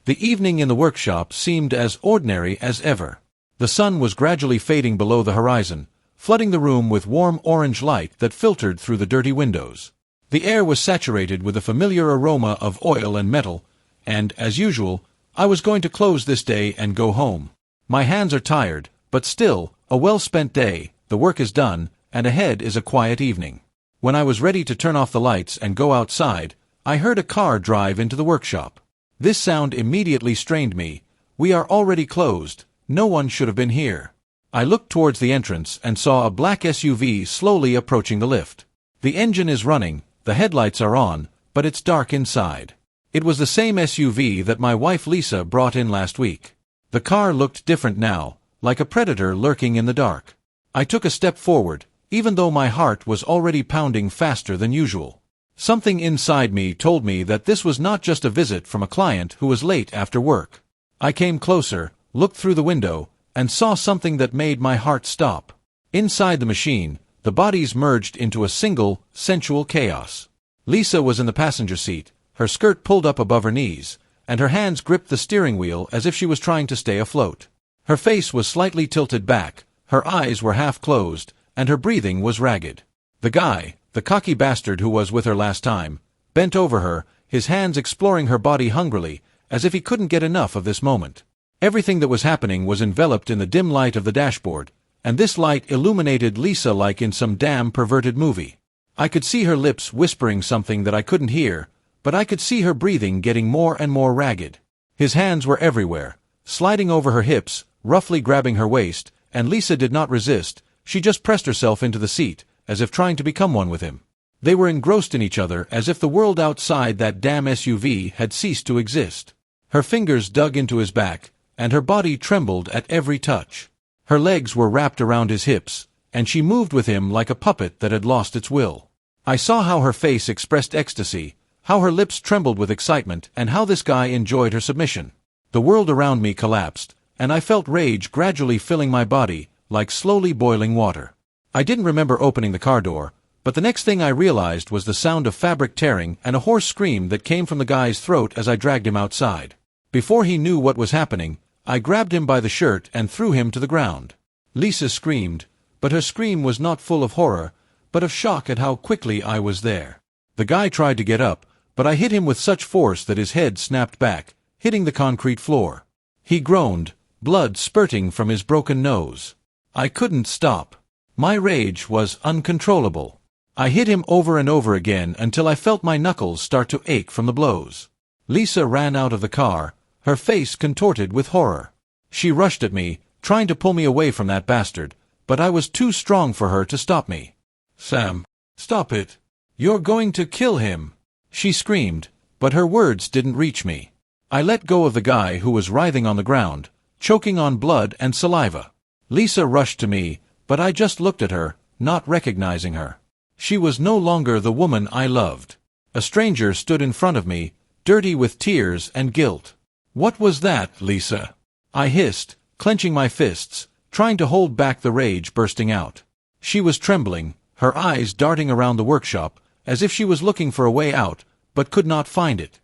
The evening in the workshop seemed as ordinary as ever. The sun was gradually fading below the horizon, flooding the room with warm orange light that filtered through the dirty windows. The air was saturated with a familiar aroma of oil and metal, and, as usual, I was going to close this day and go home. My hands are tired, but still, a well-spent day, the work is done, and ahead is a quiet evening. When I was ready to turn off the lights and go outside, I heard a car drive into the workshop. This sound immediately strained me. We are already closed. No one should have been here. I looked towards the entrance and saw a black SUV slowly approaching the lift. The engine is running, the headlights are on, but it's dark inside. It was the same SUV that my wife Lisa brought in last week. The car looked different now, like a predator lurking in the dark. I took a step forward, even though my heart was already pounding faster than usual. Something inside me told me that this was not just a visit from a client who was late after work. I came closer, looked through the window, and saw something that made my heart stop. Inside the machine, the bodies merged into a single, sensual chaos. Lisa was in the passenger seat, her skirt pulled up above her knees, and her hands gripped the steering wheel as if she was trying to stay afloat. Her face was slightly tilted back, her eyes were half closed, and her breathing was ragged. The guy, the cocky bastard who was with her last time, bent over her, his hands exploring her body hungrily, as if he couldn't get enough of this moment. Everything that was happening was enveloped in the dim light of the dashboard, and this light illuminated Lisa like in some damn perverted movie. I could see her lips whispering something that I couldn't hear, but I could see her breathing getting more and more ragged. His hands were everywhere, sliding over her hips, roughly grabbing her waist, and Lisa did not resist, she just pressed herself into the seat, as if trying to become one with him. They were engrossed in each other as if the world outside that damn SUV had ceased to exist. Her fingers dug into his back, and her body trembled at every touch. Her legs were wrapped around his hips, and she moved with him like a puppet that had lost its will. I saw how her face expressed ecstasy, how her lips trembled with excitement, and how this guy enjoyed her submission. The world around me collapsed, and I felt rage gradually filling my body, like slowly boiling water. I didn't remember opening the car door, but the next thing I realized was the sound of fabric tearing and a hoarse scream that came from the guy's throat as I dragged him outside. Before he knew what was happening, I grabbed him by the shirt and threw him to the ground. Lisa screamed, but her scream was not full of horror, but of shock at how quickly I was there. The guy tried to get up, but I hit him with such force that his head snapped back, hitting the concrete floor. He groaned, blood spurting from his broken nose. I couldn't stop. My rage was uncontrollable. I hit him over and over again until I felt my knuckles start to ache from the blows. Lisa ran out of the car, her face contorted with horror. She rushed at me, trying to pull me away from that bastard, but I was too strong for her to stop me. "Sam, stop it. You're going to kill him," she screamed, but her words didn't reach me. I let go of the guy who was writhing on the ground, choking on blood and saliva. Lisa rushed to me, but I just looked at her, not recognizing her. She was no longer the woman I loved. A stranger stood in front of me, dirty with tears and guilt. "What was that, Lisa?" I hissed, clenching my fists, trying to hold back the rage bursting out. She was trembling, her eyes darting around the workshop, as if she was looking for a way out, but could not find it.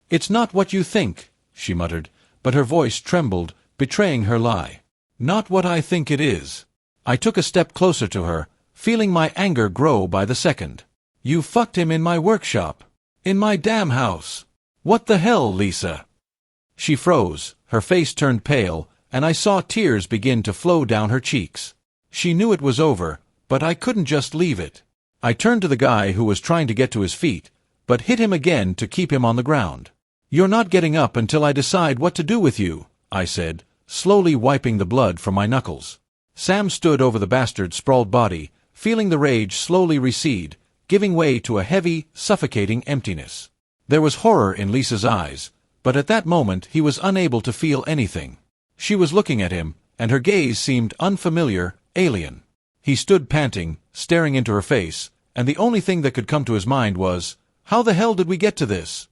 "It's not what you think," she muttered, but her voice trembled, betraying her lie. "Not what I think it is." I took a step closer to her, feeling my anger grow by the second. "You fucked him in my workshop. In my damn house. What the hell, Lisa?" She froze, her face turned pale, and I saw tears begin to flow down her cheeks. She knew it was over, but I couldn't just leave it. I turned to the guy who was trying to get to his feet, but hit him again to keep him on the ground. "You're not getting up until I decide what to do with you," I said, slowly wiping the blood from my knuckles. Sam stood over the bastard's sprawled body, feeling the rage slowly recede, giving way to a heavy, suffocating emptiness. There was horror in Lisa's eyes, but at that moment he was unable to feel anything. She was looking at him, and her gaze seemed unfamiliar, alien. He stood panting, staring into her face, and the only thing that could come to his mind was, how the hell did we get to this?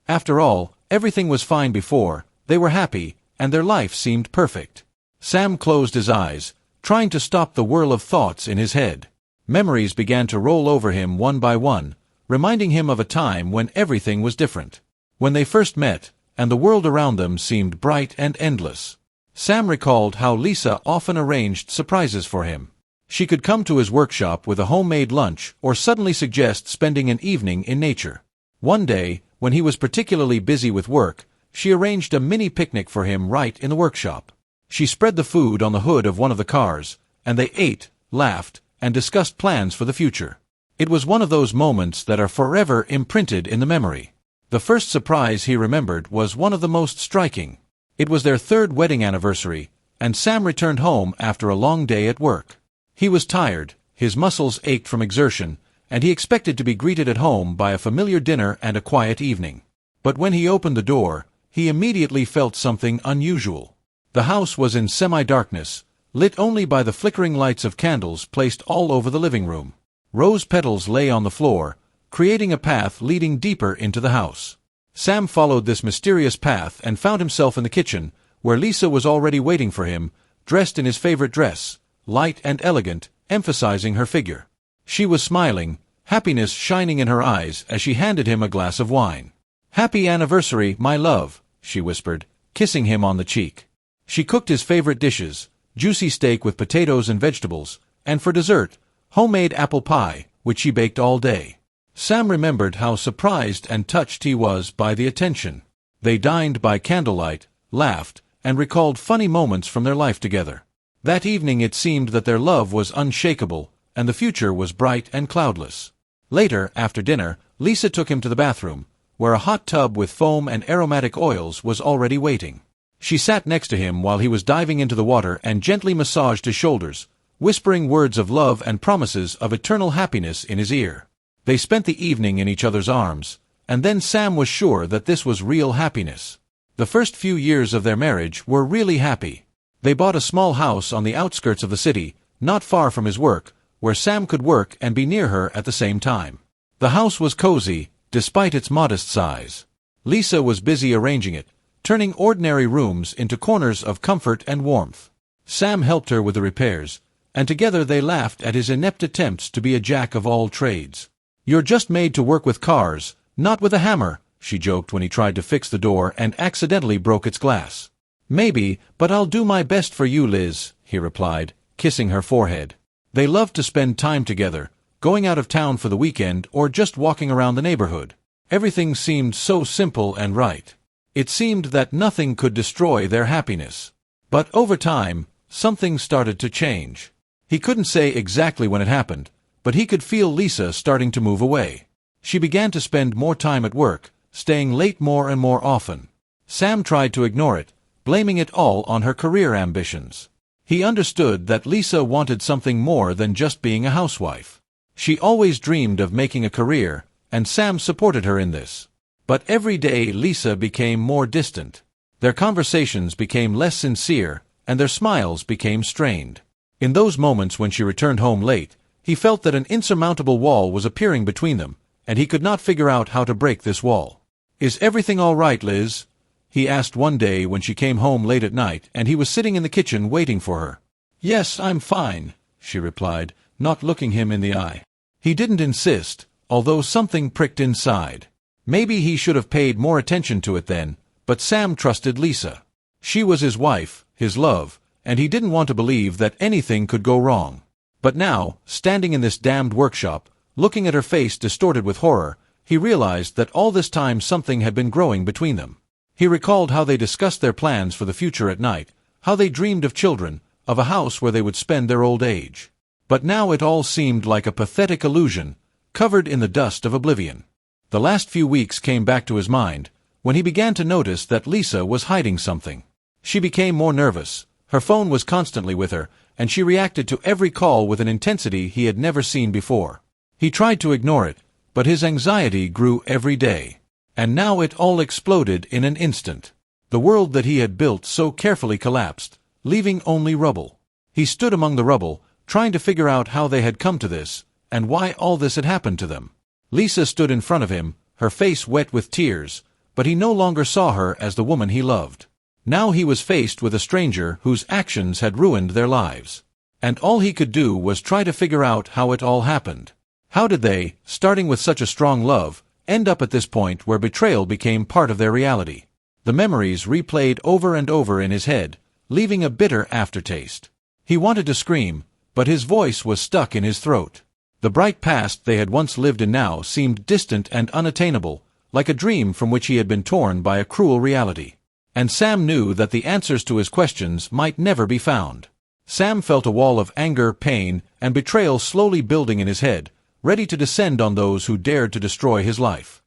After all, everything was fine before, they were happy, and their life seemed perfect. Sam closed his eyes, trying to stop the whirl of thoughts in his head. Memories began to roll over him one by one, reminding him of a time when everything was different. When they first met, and the world around them seemed bright and endless. Sam recalled how Lisa often arranged surprises for him. She could come to his workshop with a homemade lunch or suddenly suggest spending an evening in nature. One day, when he was particularly busy with work, she arranged a mini picnic for him right in the workshop. She spread the food on the hood of one of the cars, and they ate, laughed, and discussed plans for the future. It was one of those moments that are forever imprinted in the memory. The first surprise he remembered was one of the most striking. It was their 3rd wedding anniversary, and Sam returned home after a long day at work. He was tired, his muscles ached from exertion, and he expected to be greeted at home by a familiar dinner and a quiet evening. But when he opened the door, he immediately felt something unusual. The house was in semi-darkness, lit only by the flickering lights of candles placed all over the living room. Rose petals lay on the floor, creating a path leading deeper into the house. Sam followed this mysterious path and found himself in the kitchen, where Lisa was already waiting for him, dressed in his favorite dress, light and elegant, emphasizing her figure. She was smiling, happiness shining in her eyes as she handed him a glass of wine. "Happy anniversary, my love," she whispered, kissing him on the cheek. She cooked his favorite dishes, juicy steak with potatoes and vegetables, and for dessert, homemade apple pie, which she baked all day. Sam remembered how surprised and touched he was by the attention. They dined by candlelight, laughed, and recalled funny moments from their life together. That evening it seemed that their love was unshakable, and the future was bright and cloudless. Later, after dinner, Lisa took him to the bathroom, where a hot tub with foam and aromatic oils was already waiting. She sat next to him while he was diving into the water and gently massaged his shoulders, whispering words of love and promises of eternal happiness in his ear. They spent the evening in each other's arms, and then Sam was sure that this was real happiness. The first few years of their marriage were really happy. They bought a small house on the outskirts of the city, not far from his work, where Sam could work and be near her at the same time. The house was cozy, despite its modest size. Lisa was busy arranging it, turning ordinary rooms into corners of comfort and warmth. Sam helped her with the repairs, and together they laughed at his inept attempts to be a jack of all trades. "You're just made to work with cars, not with a hammer," she joked when he tried to fix the door and accidentally broke its glass. "Maybe, but I'll do my best for you, Liz," he replied, kissing her forehead. They loved to spend time together, going out of town for the weekend or just walking around the neighborhood. Everything seemed so simple and right. It seemed that nothing could destroy their happiness. But over time, something started to change. He couldn't say exactly when it happened, but he could feel Lisa starting to move away. She began to spend more time at work, staying late more and more often. Sam tried to ignore it, blaming it all on her career ambitions. He understood that Lisa wanted something more than just being a housewife. She always dreamed of making a career, and Sam supported her in this. But every day Lisa became more distant. Their conversations became less sincere, and their smiles became strained. In those moments when she returned home late, he felt that an insurmountable wall was appearing between them, and he could not figure out how to break this wall. "Is everything all right, Liz?" he asked one day when she came home late at night and he was sitting in the kitchen waiting for her. "Yes, I'm fine," she replied, not looking him in the eye. He didn't insist, although something pricked inside. Maybe he should have paid more attention to it then, but Sam trusted Lisa. She was his wife, his love, and he didn't want to believe that anything could go wrong. But now, standing in this damned workshop, looking at her face distorted with horror, he realized that all this time something had been growing between them. He recalled how they discussed their plans for the future at night, how they dreamed of children, of a house where they would spend their old age. But now it all seemed like a pathetic illusion, covered in the dust of oblivion. The last few weeks came back to his mind, when he began to notice that Lisa was hiding something. She became more nervous, her phone was constantly with her, and she reacted to every call with an intensity he had never seen before. He tried to ignore it, but his anxiety grew every day. And now it all exploded in an instant. The world that he had built so carefully collapsed, leaving only rubble. He stood among the rubble, trying to figure out how they had come to this, and why all this had happened to them. Lisa stood in front of him, her face wet with tears, but he no longer saw her as the woman he loved. Now he was faced with a stranger whose actions had ruined their lives. And all he could do was try to figure out how it all happened. How did they, starting with such a strong love, end up at this point where betrayal became part of their reality? The memories replayed over and over in his head, leaving a bitter aftertaste. He wanted to scream, but his voice was stuck in his throat. The bright past they had once lived in now seemed distant and unattainable, like a dream from which he had been torn by a cruel reality. And Sam knew that the answers to his questions might never be found. Sam felt a wall of anger, pain, and betrayal slowly building in his head, ready to descend on those who dared to destroy his life.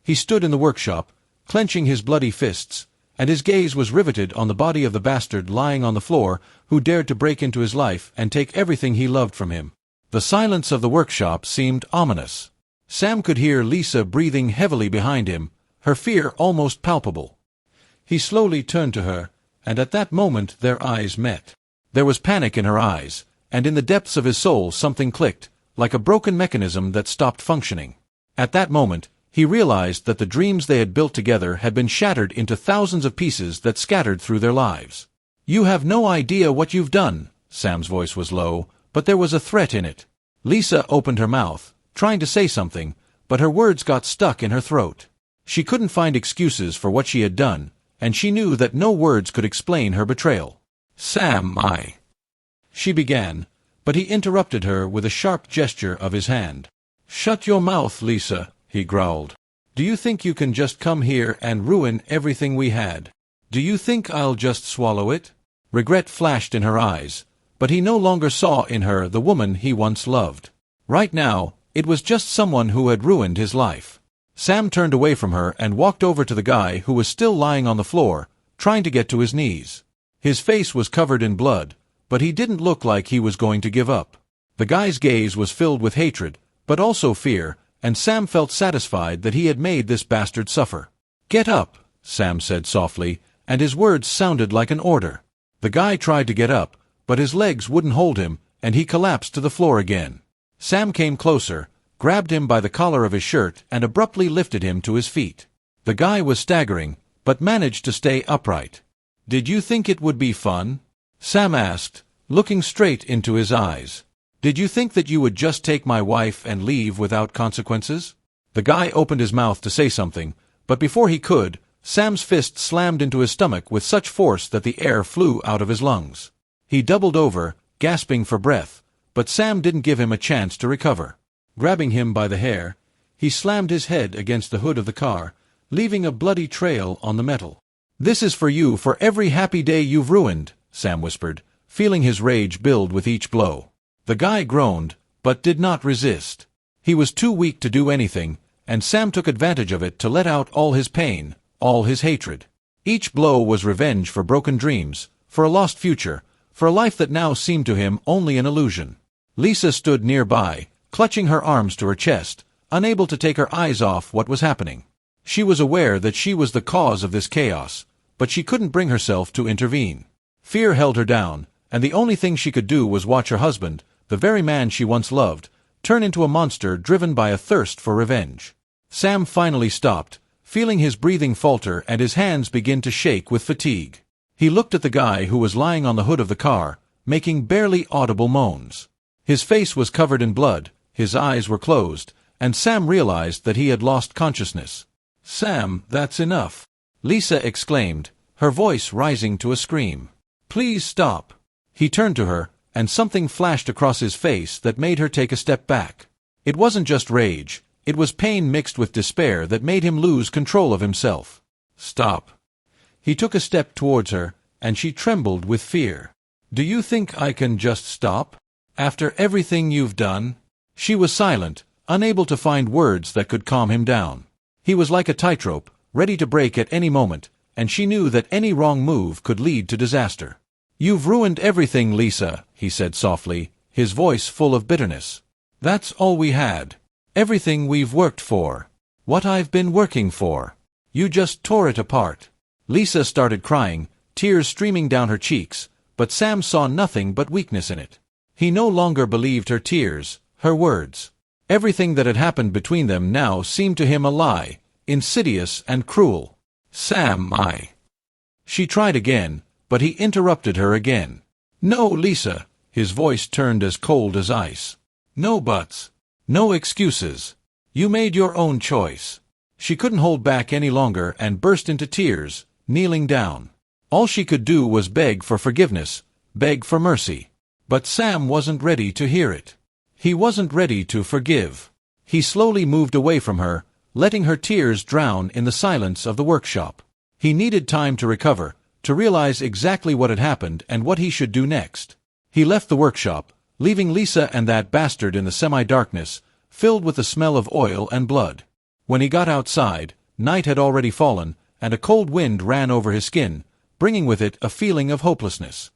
He stood in the workshop, clenching his bloody fists, and his gaze was riveted on the body of the bastard lying on the floor who dared to break into his life and take everything he loved from him. The silence of the workshop seemed ominous. Sam could hear Lisa breathing heavily behind him, her fear almost palpable. He slowly turned to her, and at that moment their eyes met. There was panic in her eyes, and in the depths of his soul something clicked, like a broken mechanism that stopped functioning. At that moment, he realized that the dreams they had built together had been shattered into thousands of pieces that scattered through their lives. "You have no idea what you've done," Sam's voice was low, but there was a threat in it. Lisa opened her mouth, trying to say something, but her words got stuck in her throat. She couldn't find excuses for what she had done, and she knew that no words could explain her betrayal. "Sam, she began, but he interrupted her with a sharp gesture of his hand. "Shut your mouth, Lisa," he growled. "Do you think you can just come here and ruin everything we had? Do you think I'll just swallow it?" Regret flashed in her eyes, but he no longer saw in her the woman he once loved. Right now, it was just someone who had ruined his life. Sam turned away from her and walked over to the guy who was still lying on the floor, trying to get to his knees. His face was covered in blood, but he didn't look like he was going to give up. The guy's gaze was filled with hatred, but also fear, and Sam felt satisfied that he had made this bastard suffer. "Get up," Sam said softly, and his words sounded like an order. The guy tried to get up, but his legs wouldn't hold him, and he collapsed to the floor again. Sam came closer, grabbed him by the collar of his shirt, and abruptly lifted him to his feet. The guy was staggering, but managed to stay upright. "Did you think it would be fun?" Sam asked, looking straight into his eyes. "Did you think that you would just take my wife and leave without consequences?" The guy opened his mouth to say something, but before he could, Sam's fist slammed into his stomach with such force that the air flew out of his lungs. He doubled over, gasping for breath, but Sam didn't give him a chance to recover. Grabbing him by the hair, he slammed his head against the hood of the car, leaving a bloody trail on the metal. "This is for you for every happy day you've ruined," Sam whispered, feeling his rage build with each blow. The guy groaned, but did not resist. He was too weak to do anything, and Sam took advantage of it to let out all his pain, all his hatred. Each blow was revenge for broken dreams, for a lost future, for a life that now seemed to him only an illusion. Lisa stood nearby, clutching her arms to her chest, unable to take her eyes off what was happening. She was aware that she was the cause of this chaos, but she couldn't bring herself to intervene. Fear held her down, and the only thing she could do was watch her husband, the very man she once loved, turn into a monster driven by a thirst for revenge. Sam finally stopped, feeling his breathing falter and his hands begin to shake with fatigue. He looked at the guy who was lying on the hood of the car, making barely audible moans. His face was covered in blood, his eyes were closed, and Sam realized that he had lost consciousness. "Sam, that's enough," Lisa exclaimed, her voice rising to a scream. "Please stop." He turned to her, and something flashed across his face that made her take a step back. It wasn't just rage, it was pain mixed with despair that made him lose control of himself. "Stop." He took a step towards her, and she trembled with fear. "Do you think I can just stop? After everything you've done?" She was silent, unable to find words that could calm him down. He was like a tightrope, ready to break at any moment, and she knew that any wrong move could lead to disaster. "You've ruined everything, Lisa," he said softly, his voice full of bitterness. "That's all we had. Everything we've worked for. What I've been working for. You just tore it apart." Lisa started crying, tears streaming down her cheeks, but Sam saw nothing but weakness in it. He no longer believed her tears, her words. Everything that had happened between them now seemed to him a lie, insidious and cruel. "Sam, She tried again, but he interrupted her again. "No, Lisa." His voice turned as cold as ice. "No buts. No excuses. You made your own choice. She couldn't hold back any longer and burst into tears, kneeling down. All she could do was beg for forgiveness, beg for mercy. But Sam wasn't ready to hear it. He wasn't ready to forgive. He slowly moved away from her, letting her tears drown in the silence of the workshop. He needed time to recover, to realize exactly what had happened and what he should do next. He left the workshop, leaving Lisa and that bastard in the semi-darkness, filled with the smell of oil and blood. When he got outside, night had already fallen, and a cold wind ran over his skin, bringing with it a feeling of hopelessness.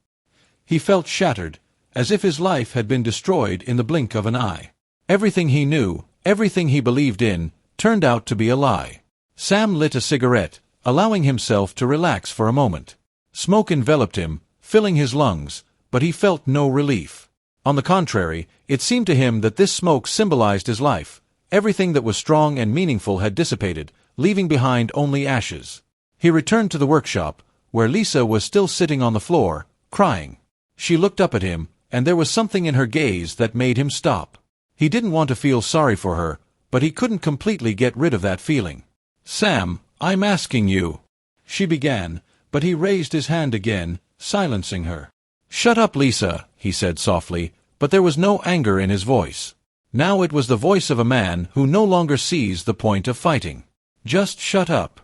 He felt shattered, as if his life had been destroyed in the blink of an eye. Everything he knew, everything he believed in, turned out to be a lie. Sam lit a cigarette, allowing himself to relax for a moment. Smoke enveloped him, filling his lungs, but he felt no relief. On the contrary, it seemed to him that this smoke symbolized his life. Everything that was strong and meaningful had dissipated, leaving behind only ashes. He returned to the workshop, where Lisa was still sitting on the floor, crying. She looked up at him, and there was something in her gaze that made him stop. He didn't want to feel sorry for her, but he couldn't completely get rid of that feeling. "Sam, I'm asking you," she began, but he raised his hand again, silencing her. "Shut up, Lisa," he said softly, but there was no anger in his voice. Now it was the voice of a man who no longer sees the point of fighting. "Just shut up."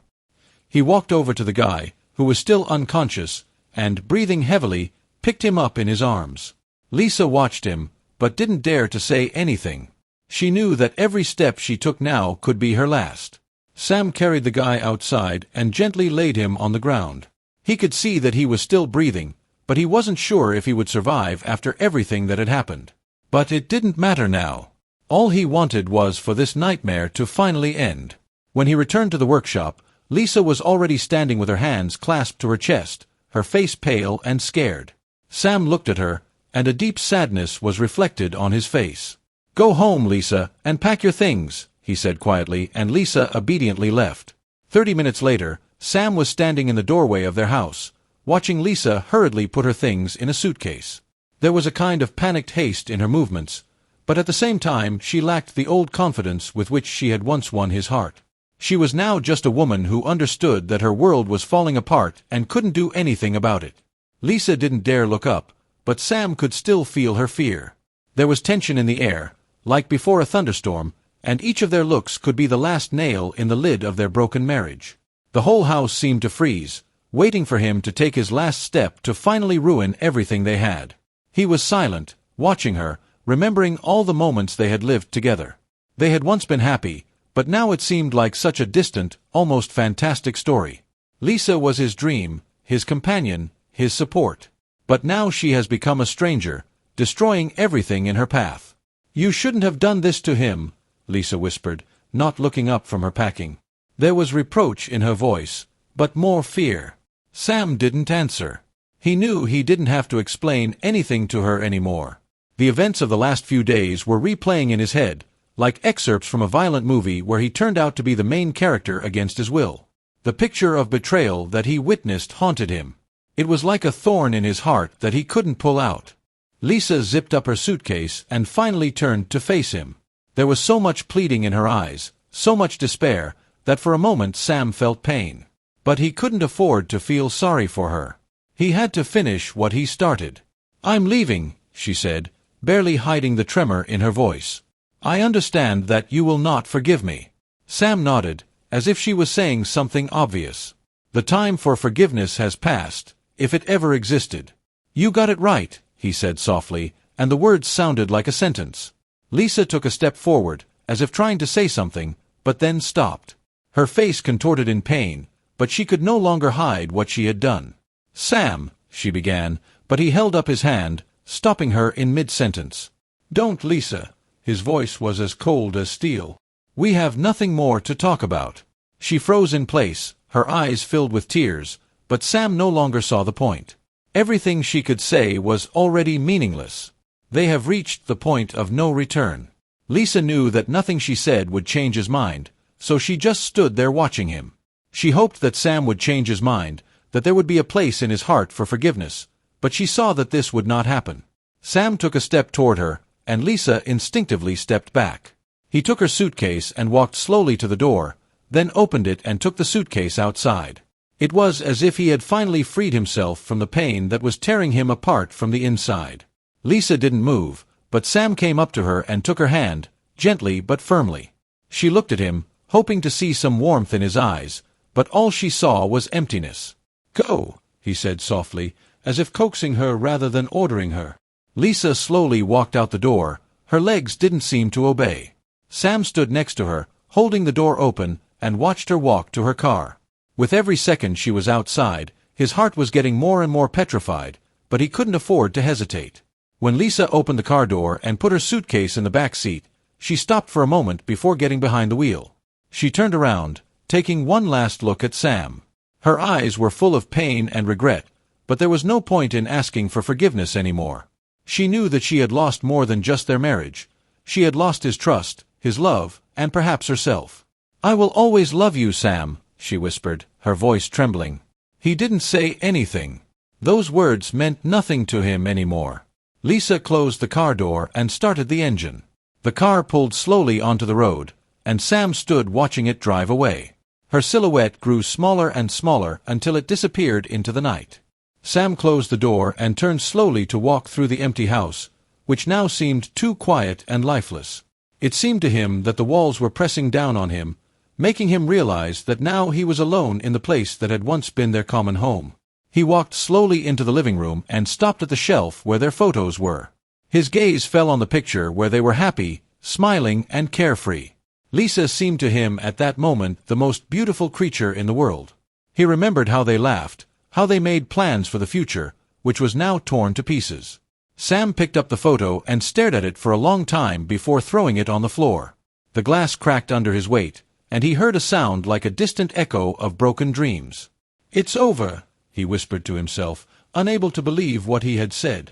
He walked over to the guy, who was still unconscious, and, breathing heavily, picked him up in his arms. Lisa watched him, but didn't dare to say anything. She knew that every step she took now could be her last. Sam carried the guy outside and gently laid him on the ground. He could see that he was still breathing, but he wasn't sure if he would survive after everything that had happened. But it didn't matter now. All he wanted was for this nightmare to finally end. When he returned to the workshop, Lisa was already standing with her hands clasped to her chest, her face pale and scared. Sam looked at her, and a deep sadness was reflected on his face. "Go home, Lisa, and pack your things," he said quietly, and Lisa obediently left. 30 minutes later, Sam was standing in the doorway of their house, watching Lisa hurriedly put her things in a suitcase. There was a kind of panicked haste in her movements, but at the same time she lacked the old confidence with which she had once won his heart. She was now just a woman who understood that her world was falling apart and couldn't do anything about it. Lisa didn't dare look up, but Sam could still feel her fear. There was tension in the air, like before a thunderstorm, and each of their looks could be the last nail in the lid of their broken marriage. The whole house seemed to freeze, waiting for him to take his last step to finally ruin everything they had. He was silent, watching her, remembering all the moments they had lived together. They had once been happy, but now it seemed like such a distant, almost fantastic story. Lisa was his dream, his companion, his support. But now she has become a stranger, destroying everything in her path. "You shouldn't have done this to him," Lisa whispered, not looking up from her packing. There was reproach in her voice, but more fear. Sam didn't answer. He knew he didn't have to explain anything to her anymore. The events of the last few days were replaying in his head, like excerpts from a violent movie where he turned out to be the main character against his will. The picture of betrayal that he witnessed haunted him. It was like a thorn in his heart that he couldn't pull out. Lisa zipped up her suitcase and finally turned to face him. There was so much pleading in her eyes, so much despair, that for a moment Sam felt pain. But he couldn't afford to feel sorry for her. He had to finish what he started. "I'm leaving," she said, barely hiding the tremor in her voice. "I understand that you will not forgive me." Sam nodded, as if she was saying something obvious. "The time for forgiveness has passed, if it ever existed." "You got it right," he said softly, and the words sounded like a sentence. Lisa took a step forward, as if trying to say something, but then stopped. Her face contorted in pain, but she could no longer hide what she had done. "Sam," she began, but he held up his hand, stopping her in mid-sentence. "Don't, Lisa." His voice was as cold as steel. "We have nothing more to talk about." She froze in place, her eyes filled with tears, but Sam no longer saw the point. Everything she could say was already meaningless. They have reached the point of no return. Lisa knew that nothing she said would change his mind, so she just stood there watching him. She hoped that Sam would change his mind, that there would be a place in his heart for forgiveness, but she saw that this would not happen. Sam took a step toward her, and Lisa instinctively stepped back. He took her suitcase and walked slowly to the door, then opened it and took the suitcase outside. It was as if he had finally freed himself from the pain that was tearing him apart from the inside. Lisa didn't move, but Sam came up to her and took her hand, gently but firmly. She looked at him, hoping to see some warmth in his eyes, but all she saw was emptiness. "Go," he said softly, as if coaxing her rather than ordering her. Lisa slowly walked out the door. Her legs didn't seem to obey. Sam stood next to her, holding the door open, and watched her walk to her car. With every second she was outside, his heart was getting more and more petrified, but he couldn't afford to hesitate. When Lisa opened the car door and put her suitcase in the back seat, she stopped for a moment before getting behind the wheel. She turned around, taking one last look at Sam. Her eyes were full of pain and regret, but there was no point in asking for forgiveness anymore. She knew that she had lost more than just their marriage. She had lost his trust, his love, and perhaps herself. "I will always love you, Sam," she whispered, her voice trembling. He didn't say anything. Those words meant nothing to him anymore. Lisa closed the car door and started the engine. The car pulled slowly onto the road, and Sam stood watching it drive away. Her silhouette grew smaller and smaller until it disappeared into the night. Sam closed the door and turned slowly to walk through the empty house, which now seemed too quiet and lifeless. It seemed to him that the walls were pressing down on him, making him realize that now he was alone in the place that had once been their common home. He walked slowly into the living room and stopped at the shelf where their photos were. His gaze fell on the picture where they were happy, smiling, and carefree. Lisa seemed to him at that moment the most beautiful creature in the world. He remembered how they laughed, how they made plans for the future, which was now torn to pieces. Sam picked up the photo and stared at it for a long time before throwing it on the floor. The glass cracked under his weight, and he heard a sound like a distant echo of broken dreams. "It's over," he whispered to himself, unable to believe what he had said.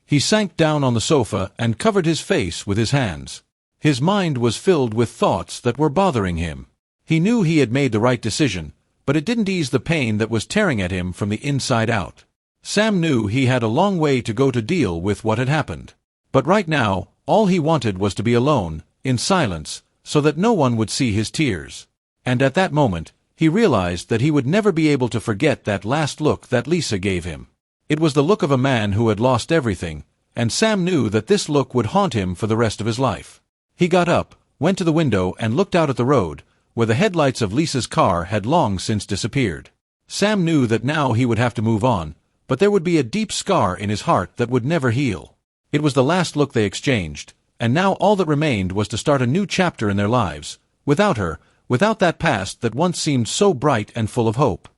He sank down on the sofa and covered his face with his hands. His mind was filled with thoughts that were bothering him. He knew he had made the right decision, but it didn't ease the pain that was tearing at him from the inside out. Sam knew he had a long way to go to deal with what had happened. But right now, all he wanted was to be alone, in silence, so that no one would see his tears. And at that moment, he realized that he would never be able to forget that last look that Lisa gave him. It was the look of a man who had lost everything, and Sam knew that this look would haunt him for the rest of his life. He got up, went to the window and looked out at the road, where the headlights of Lisa's car had long since disappeared. Sam knew that now he would have to move on, but there would be a deep scar in his heart that would never heal. It was the last look they exchanged, and now all that remained was to start a new chapter in their lives, without her, without that past that once seemed so bright and full of hope.